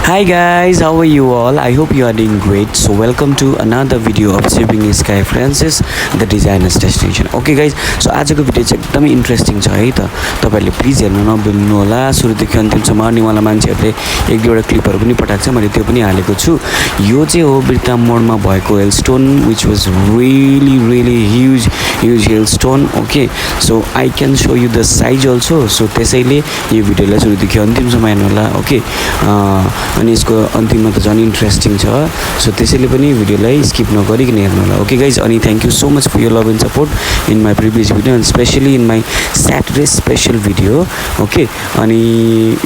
Hi guys, how are you all? I hope you are doing great. So welcome to another video of Shipping Sky Francis, the designer's destination. Okay guys, so आजको video चाहिँ एकदमै interesting छ है त। तपाईहरुले please हेर्न नभुल्नु होला। सुरुदेखि अन्तिमसम्म अनि मलाई मान्छेहरुले एक दुईवटा क्लिपहरु पनि पठाएको छ, मैले त्यो पनि हालेको छु। यो चाहिँ हो बिर्तामोडमा भएको hailstone which was really huge hailstone. Okay, so I can show you the size also. So त्यसैले यो भिडियोलाई सुरुदेखि अन्तिमसम्म हेर्नु होला। ओके, अनि यसको अन्तिममा त झन् इन्ट्रेस्टिङ छ, सो त्यसैले पनि भिडियोलाई स्किप नगरिकन हेर्नु होला। ओके गाइज, अनि thank you so much for your love and support in my previous video and specially in my Saturday special video. Okay, अनि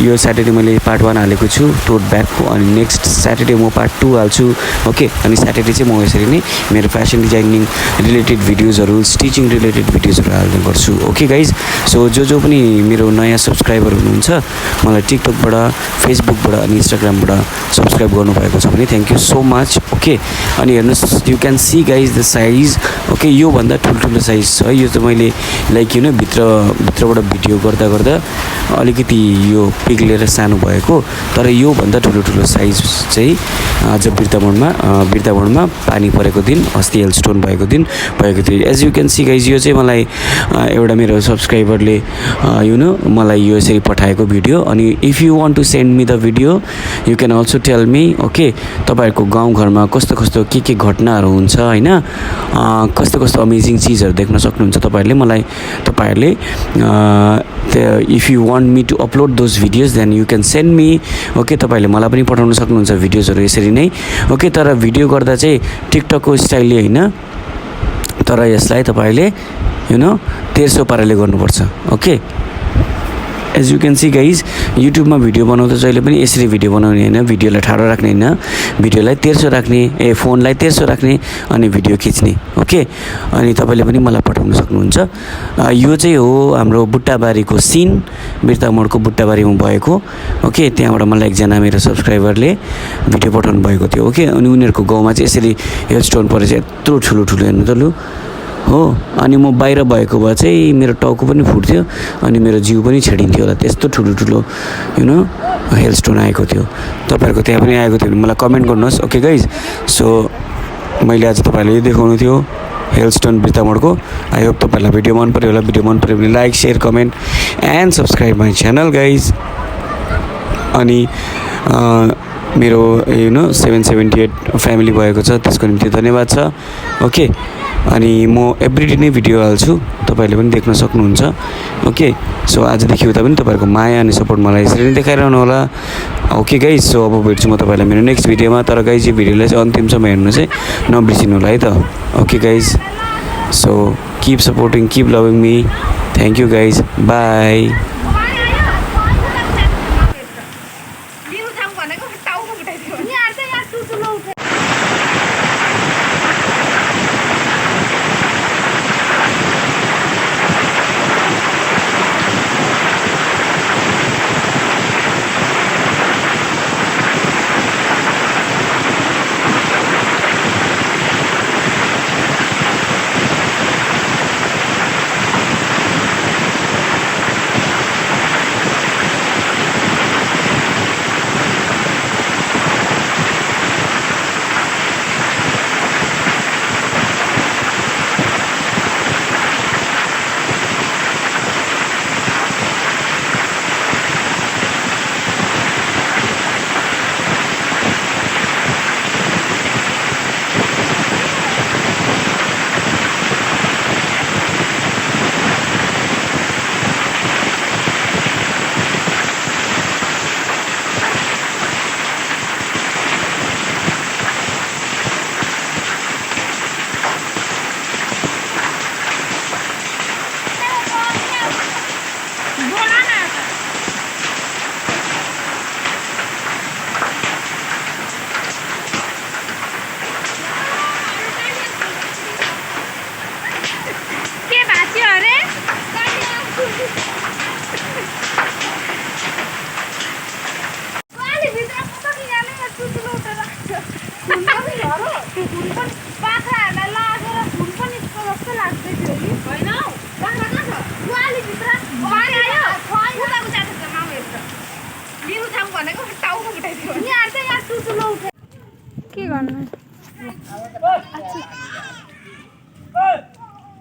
यो स्याटरडे मैले पार्ट 1 हालेको छु टोट ब्यागको, अनि नेक्स्ट स्याटरडे म पार्ट 2 हाल्छु। ओके, अनि स्याटरडे चाहिँ म यसरी नै मेरो फेसन डिजाइनिङ रिलेटेड भिडियोजहरू, स्टिचिङ रिलेटेड भिडियोजहरू हाल्ने गर्छु। ओके गाइज, सो जो पनि मेरो नयाँ सब्सक्राइबर हुनुहुन्छ, मलाई टिकटकबाट, फेसबुकबाट अनि इन्स्टाग्रामबाट सब्सक्राइब गर्नुभएको छ भने thank you so much. Okay, अनि हेर्नुहोस्, you can see guys the size. Okay, योभन्दा ठुल्ठुलो साइज छ यो त। मैले लाइक भित्रबाट भिडियो गर्दा अलिकति यो पिग्लेर सानो भएको, तर योभन्दा ठुलो साइज चाहिँ आज बिर्तामोडमा पानी परेको दिन, अस्ति हेलस्टोन भएको दिन भएको थियो। As you can see guys, यो चाहिँ मलाई एउटा मेरो सब्सक्राइबरले मलाई यो यसरी पठाएको भिडियो। अनि if you want to send me the video you can also tell me. Okay, तपाईँहरूको गाउँघरमा कस्तो के घटनाहरू हुन्छ होइन, कस्तो अमेजिङ चिजहरू देख्न सक्नुहुन्छ तपाईँहरूले if you want me to upload those videos then you can send me. Okay, तपाईँहरूले मलाई पनि पठाउन सक्नुहुन्छ भिडियोजहरू यसरी नै। ओके, तर भिडियो गर्दा चाहिँ टिकटकको स्टाइलले होइन, तर यसलाई तपाईँहरूले 1300 पाराले गर्नुपर्छ। Okay, as you can see guys, युट्युबमा भिडियो बनाउँदा जहिले पनि यसरी भिडियो बनाउने होइन, भिडियोलाई ठाडो राख्ने होइन, भिडियोलाई 1300 राख्ने, फोनलाई 1300 राख्ने अनि भिडियो खिच्ने। ओके, अनि तपाईँले पनि मलाई पठाउन सक्नुहुन्छ। यो चाहिँ हो हाम्रो बुट्टाबारीको सिन, बिर्तामोडको बुट्टाबारीमा भएको। ओके, त्यहाँबाट मलाई एकजना मेरो सब्सक्राइबरले भिडियो पठाउनु भएको थियो। ओके, अनि उनीहरूको गाउँमा चाहिँ यसरी हेलस्टोन परेर चाहिँ यत्रो ठुलो हेर्नु त लु हो। अनि म बाहिर भएको भए चाहिँ मेरो टाउको पनि फुट्थ्यो अनि मेरो जिउ पनि छेडिन्थ्यो होला, त्यस्तो ठुलो हेलस्टोन आएको थियो। तपाईँहरूको त्यहाँ पनि आएको थियो भने मलाई कमेन्ट गर्नुहोस्। ओके गाइज, सो मैले आज तपाईँलाई यो देखाउनु थियो हेलस्टोन बिर्तामोडको। आई होप तपाईँलाई भिडियो मन पऱ्यो होला। भिडियो मन पऱ्यो भने like, share, comment and subscribe my channel guys. अनि मेरो 778 फ्यामिली भएको छ, त्यसको निम्ति धन्यवाद छ। ओके, अनि म एभ्रिडे नै भिडियो हाल्छु, तपाईँहरूले पनि देख्न सक्नुहुन्छ। ओके, सो आजदेखि उता पनि तपाईँहरूको माया अनि सपोर्ट मलाई यसरी नै देखाइरहनु होला। ओके गाइज, सो अब भेट्छु म तपाईँलाई मेरो नेक्स्ट भिडियोमा। तर गाइज यो भिडियोलाई चाहिँ अन्तिमसम्म हेर्नु चाहिँ नबिर्सिनु होला है त। Okay guys, so keep supporting, keep loving me. Thank you guys, by.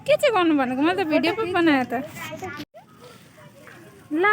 के चाहिँ गर्नु भनेको? मैले त भिडियो पो बनाए त। ला